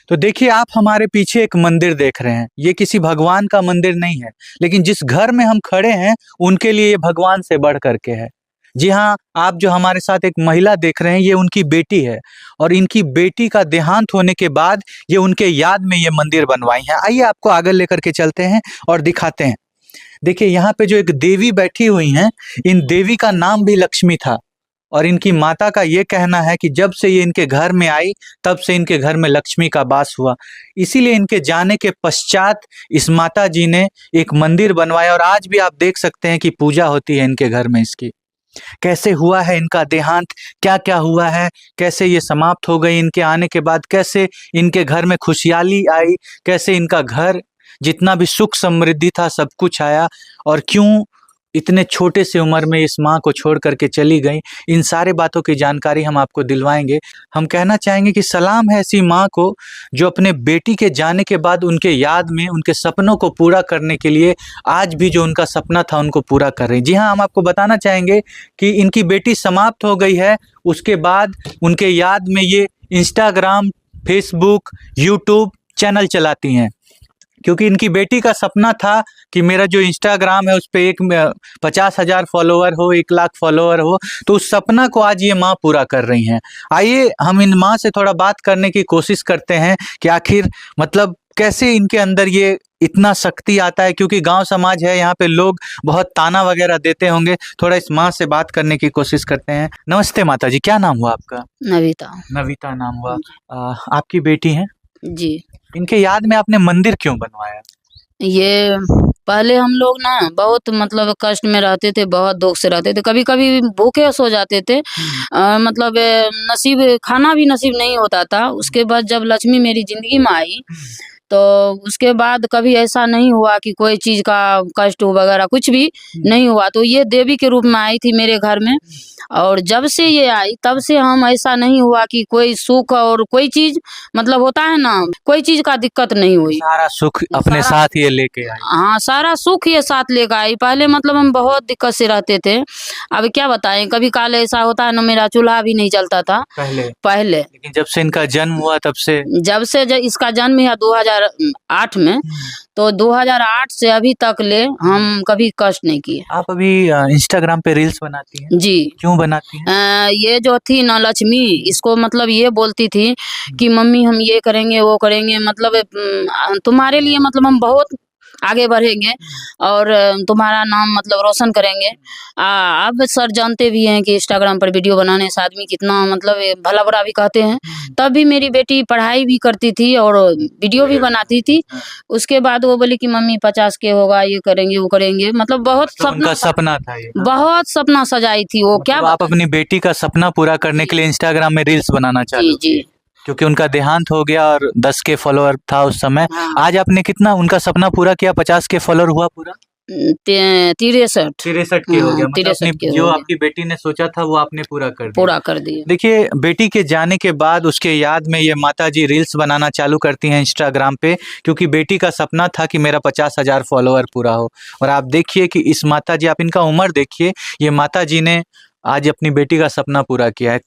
तो देखिए, आप हमारे पीछे एक मंदिर देख रहे हैं। ये किसी भगवान का मंदिर नहीं है, लेकिन जिस घर में हम खड़े हैं उनके लिए ये भगवान से बढ़ करके है। जी हाँ, आप जो हमारे साथ एक महिला देख रहे हैं, ये उनकी बेटी है और इनकी बेटी का देहांत होने के बाद ये उनके याद में ये मंदिर बनवाई है। आइए आपको आगे लेकर के चलते हैं और दिखाते हैं। देखिए, यहाँ पे जो एक देवी बैठी हुई हैं, इन देवी का नाम भी लक्ष्मी था और इनकी माता का ये कहना है कि जब से ये इनके घर में आई तब से इनके घर में लक्ष्मी का वास हुआ। इसीलिए इनके जाने के पश्चात इस माता जी ने एक मंदिर बनवाया और आज भी आप देख सकते हैं कि पूजा होती है इनके घर में। इसकी कैसे हुआ है इनका देहांत, क्या क्या हुआ है, कैसे ये समाप्त हो गई, इनके आने के बाद कैसे इनके घर में खुशहाली आई, कैसे इनका घर जितना भी सुख समृद्धि था सब कुछ आया और क्यों इतने छोटे से उम्र में इस माँ को छोड़ करके चली गई, इन सारे बातों की जानकारी हम आपको दिलवाएंगे। हम कहना चाहेंगे कि सलाम है ऐसी माँ को जो अपने बेटी के जाने के बाद उनके याद में उनके सपनों को पूरा करने के लिए आज भी जो उनका सपना था उनको पूरा कर रही। जी हाँ, हम आपको बताना चाहेंगे कि इनकी बेटी समाप्त हो गई है, उसके बाद उनके याद में ये इंस्टाग्राम, फेसबुक, यूट्यूब चैनल चलाती हैं, क्योंकि इनकी बेटी का सपना था कि मेरा जो इंस्टाग्राम है उस पर 50,000 फॉलोअर हो, 1 लाख फॉलोअर हो। तो उस सपना को आज ये माँ पूरा कर रही हैं। आइए हम इन माँ से थोड़ा बात करने की कोशिश करते हैं कि आखिर मतलब कैसे इनके अंदर ये इतना शक्ति आता है, क्योंकि गांव समाज है, यहाँ पे लोग बहुत ताना वगैरह देते होंगे। थोड़ा इस माँ से बात करने की कोशिश करते हैं। नमस्ते माता जी, क्या नाम हुआ आपका? नविता। नविता नाम हुआ। आपकी बेटी है जी। इनके याद में आपने मंदिर क्यों बनवाया? ये पहले हम लोग ना बहुत मतलब कष्ट में रहते थे, बहुत दुख से रहते थे, कभी कभी भूखे सो जाते थे। मतलब नसीब खाना भी नसीब नहीं होता था। उसके बाद जब लक्ष्मी मेरी जिंदगी में आई तो उसके बाद कभी ऐसा नहीं हुआ कि कोई चीज का कष्ट वगैरह कुछ भी नहीं हुआ। तो ये देवी के रूप में आई थी मेरे घर में और जब से ये आई तब से हम ऐसा नहीं हुआ कि कोई सुख और कोई चीज मतलब होता है ना, कोई चीज का दिक्कत नहीं हुई। सारा सुख अपने साथ ये लेके आई। हाँ, सारा सुख ये साथ लेकर आई। पहले मतलब हम बहुत दिक्कत से रहते थे। अब क्या बताएं, कभी काल ऐसा होता है ना, मेरा चूल्हा भी नहीं जलता था पहले। लेकिन जब से इनका जन्म हुआ तब से इसका जन्म हुआ 2008 में, तो 2008 से अभी तक ले हम कभी कष्ट नहीं किए। आप अभी इंस्टाग्राम पे रील्स बनाती हैं? जी। क्यों बनाती हैं? ये जो थी ना लक्ष्मी, इसको मतलब ये बोलती थी कि मम्मी हम ये करेंगे वो करेंगे, मतलब तुम्हारे लिए मतलब हम बहुत आगे बढ़ेंगे और तुम्हारा नाम मतलब रोशन करेंगे। अब सर जानते भी हैं कि इंस्टाग्राम पर वीडियो बनाने से आदमी कितना मतलब भला बुरा भी कहते हैं। तब भी मेरी बेटी पढ़ाई भी करती थी और वीडियो भी बनाती थी। उसके बाद वो बोली कि मम्मी 50 के होगा, ये करेंगे वो करेंगे, मतलब बहुत सपना था ये। बहुत सपना सजाई थी वो। क्या आप अपनी बेटी का सपना पूरा करने के लिए इंस्टाग्राम में रील्स बनाना चाहती? जी। क्योंकि उनका देहांत हो गया और 10 के फॉलोअर था उस समय। हाँ। आज आपने कितना उनका सपना पूरा किया? 50 के फॉलोअर हुआ पूरा? 63 के हो गया। मतलब जो आपकी बेटी ने सोचा था वो आपने पूरा कर दिया। देखिए, बेटी के जाने के बाद उसके याद में ये माता जी रील्स बनाना चालू करती हैं इंस्टाग्राम पे, क्योंकि बेटी का सपना था कि मेरा 50,000 फॉलोअर पूरा हो। और आप देखिए कि इस माता जी, आप इनका उम्र देखिए, ये माता जी ने आज अपनी बेटी का सपना पूरा किया है।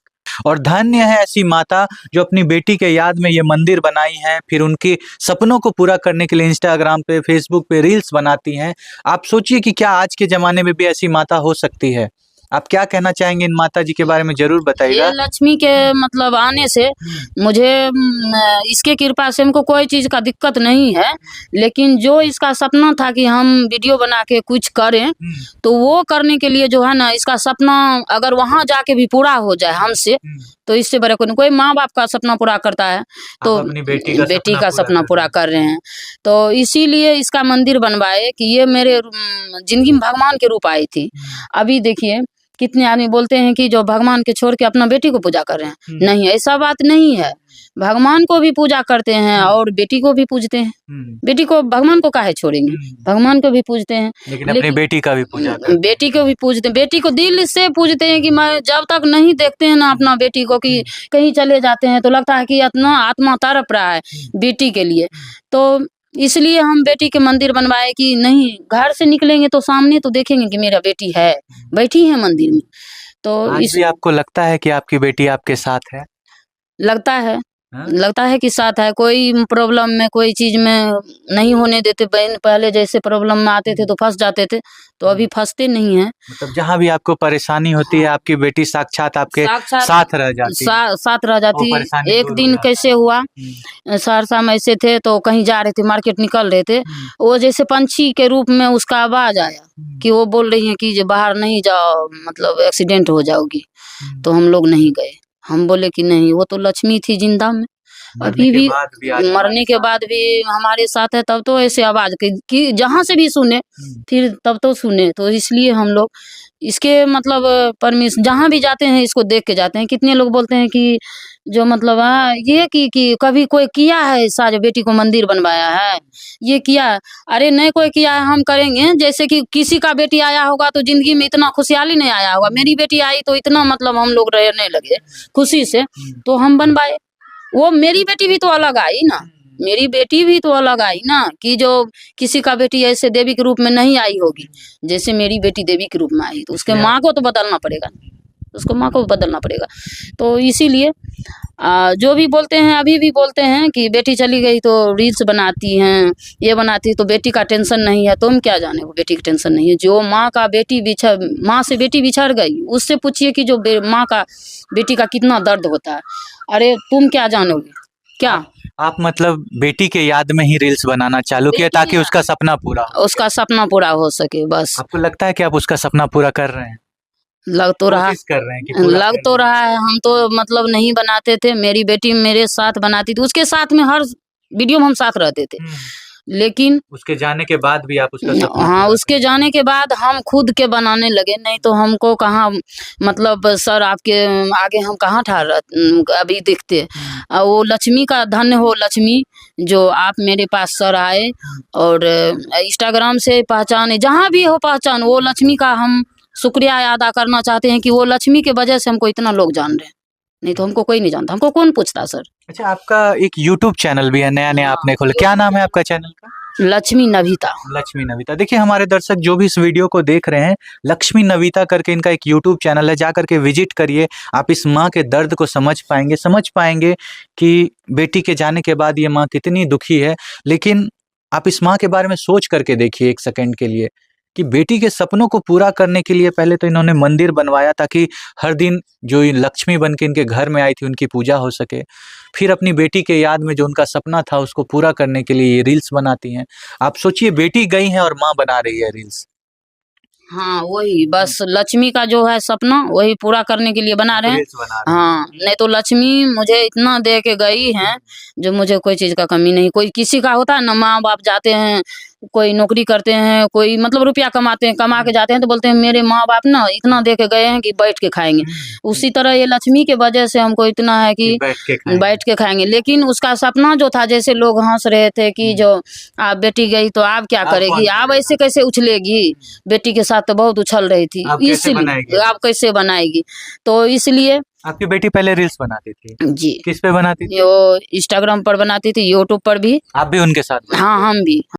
और धन्य है ऐसी माता जो अपनी बेटी के याद में ये मंदिर बनाई है, फिर उनके सपनों को पूरा करने के लिए इंस्टाग्राम पे, फेसबुक पे रील्स बनाती हैं। आप सोचिए कि क्या आज के जमाने में भी ऐसी माता हो सकती है? आप क्या कहना चाहेंगे इन माता जी के बारे में, जरूर बताइएगा। ये लक्ष्मी के मतलब आने से मुझे इसके कृपा से हमको कोई चीज का दिक्कत नहीं है, लेकिन जो इसका सपना था कि हम वीडियो बना के कुछ करें, तो वो करने के लिए जो है ना, इसका सपना अगर वहां जाके भी पूरा हो जाए हमसे, तो इससे बड़े कोई माँ बाप का सपना पूरा करता है तो अपनी बेटी का सपना पूरा कर रहे हैं। तो इसीलिए इसका मंदिर बनवाए कि ये मेरे जिंदगी में भगवान के रूप आई थी। अभी देखिए कितने आदमी बोलते हैं कि जो भगवान के छोड़ के अपना बेटी को पूजा कर रहे हैं। नहीं, ऐसा बात नहीं है। भगवान को भी पूजा करते हैं और बेटी को भी पूजते हैं। बेटी को भगवान को काहे छोड़ेंगे, भगवान को भी पूजते हैं, लेकिन अपनी बेटी का भी पूजा बेटी को भी पूजते हैं। बेटी को दिल से पूजते हैं कि मैं जब तक नहीं देखते हैं ना अपना बेटी को कि कहीं चले जाते हैं, तो लगता है कि इतना आत्मा तड़प रहा है बेटी के लिए। तो इसलिए हम बेटी के मंदिर बनवाए कि नहीं, घर से निकलेंगे तो सामने तो देखेंगे कि मेरा बेटी है, बैठी है मंदिर में। तो आज भी आपको लगता है कि आपकी बेटी आपके साथ है? लगता है। हाँ? लगता है कि साथ है, कोई प्रॉब्लम में कोई चीज में नहीं होने देते। बहन पहले जैसे प्रॉब्लम में आते थे तो फंस जाते थे, तो अभी फंसते नहीं है। मतलब जहाँ भी आपको परेशानी होती है, आपकी बेटी साक्षात आपके साक्षात साथ रह जाती है। साथ रह वो जाती। परेशानी एक दूर हो दिन जाता कैसे है। हुआ, सहरसा में ऐसे थे तो कहीं जा रहे थे, मार्केट निकल रहे थे, वो जैसे पंछी के रूप में उसका आवाज आया कि वो बोल रही है कि जो बाहर नहीं जाओ, मतलब एक्सीडेंट हो जाओगी। तो हम लोग नहीं गए। हम बोले कि नहीं, वो तो लक्ष्मी थी जिंदा में, मरने अभी के भी बाद भी आज मरने हमारे के साथ बाद भी हमारे साथ है। तब तो ऐसे आवाज कि जहां से भी सुने फिर तब तो सुने। तो इसलिए हम लोग इसके मतलब परमिशन जहां भी जाते हैं इसको देख के जाते हैं। कितने लोग बोलते हैं कि जो मतलब ये कि कभी कोई किया है ऐसा जो बेटी को मंदिर बनवाया है, ये किया है। अरे नहीं कोई किया है, हम करेंगे। जैसे कि किसी का बेटी आया होगा तो जिंदगी में इतना खुशहाली नहीं आया होगा, मेरी बेटी आई तो इतना मतलब हम लोग रहने लगे खुशी से, तो हम बनवाए। वो मेरी बेटी भी तो अलग आई ना, मेरी बेटी भी तो अलग आई ना, कि जो किसी का बेटी ऐसे देवी के रूप में नहीं आई होगी, जैसे मेरी बेटी देवी के रूप में आई, तो उसके माँ को तो बदलना पड़ेगा, उसको माँ को बदलना पड़ेगा। तो इसीलिए जो भी बोलते हैं, अभी भी बोलते हैं कि बेटी चली गई तो रील्स बनाती हैं, ये बनाती है, तो बेटी का टेंशन नहीं है। तुम क्या जाने वो बेटी की टेंशन नहीं है। जो माँ का बेटी माँ से बेटी बिछड़ गई, उससे पूछिए कि जो माँ का बेटी का कितना दर्द होता है। अरे तुम क्या जानोगे क्या। आप मतलब बेटी के याद में ही रील्स बनाना चालू किया बेटी ताकि के उसका सपना पूरा हो। उसका सपना पूरा हो सके बस। आपको लगता है कि आप उसका सपना पूरा कर रहे हैं? लग तो रहा, कोशिश कर रहे हैं कि पूरा लग कर तो लें। रहा है। हम तो मतलब नहीं बनाते थे, मेरी बेटी मेरे साथ बनाती थी, उसके साथ में हर वीडियो में हम साथ रहते थे। लेकिन उसके जाने के बाद भी आप उसका सपना हाँ, पूरा उसके जाने के बाद हम खुद के बनाने लगे। नहीं तो हमको कहाँ मतलब सर आपके आगे हम कहाँ अभी दिखते। वो लक्ष्मी का धन्य हो लक्ष्मी, जो आप मेरे पास सर आए और इंस्टाग्राम से पहचाने, जहाँ भी हो पहचान, वो लक्ष्मी का हम शुक्रिया अदा करना चाहते हैं कि वो लक्ष्मी के वजह से हमको इतना लोग जान रहे हैं। नहीं तो हमको कोई नहीं जानता, हमको कौन पूछता सर। अच्छा, आपका एक यूट्यूब चैनल भी है, नया नया हाँ, आपने खोला, क्या नाम है आपका चैनल का? लक्ष्मी नविता। लक्ष्मी नविता। देखिए हमारे दर्शक जो भी इस वीडियो को देख रहे हैं, लक्ष्मी नविता करके इनका एक यूट्यूब चैनल है, जा करके विजिट करिए। आप इस माँ के दर्द को समझ पाएंगे कि बेटी के जाने के बाद ये माँ कितनी दुखी है। लेकिन आप इस माँ के बारे में सोच करके देखिए एक सेकंड के लिए कि बेटी के सपनों को पूरा करने के लिए पहले तो इन्होंने मंदिर बनवाया ताकि हर दिन जो ये लक्ष्मी बन के इनके घर में आई थी उनकी पूजा हो सके। फिर अपनी बेटी के याद में जो उनका सपना था उसको पूरा करने के लिए ये रील्स बनाती हैं। आप सोचिए, बेटी गई है और माँ बना रही है रील्स। हाँ वही बस लक्ष्मी का जो है सपना वही पूरा करने के लिए बना रहे हैं। रील्स बना रही हैं। हाँ, नहीं तो लक्ष्मी मुझे इतना दे के गई है जो मुझे कोई चीज का कमी नहीं। कोई किसी का होता है ना, माँ बाप जाते हैं, कोई नौकरी करते हैं, कोई मतलब रुपया कमाते हैं, कमा के जाते हैं तो बोलते हैं मेरे माँ बाप ना इतना दे के गए हैं कि बैठ के खाएंगे। उसी तरह ये लक्ष्मी के वजह से हमको इतना है कि बैठ के खाएंगे। लेकिन उसका सपना जो था, जैसे लोग हंस रहे थे कि जो आप बेटी गई तो आप क्या करेगी, आप ऐसे कैसे उछलेगी, बेटी के साथ तो बहुत उछल रही थी, इसलिए आप कैसे बनाएगी। तो इसलिए आपकी बेटी पहले रील्स बनाती थी? जी। किस पे बनाती थी? वो इंस्टाग्राम पर बनाती थी, यूट्यूब पर भी। आप भी उनके साथ? हाँ हम भी।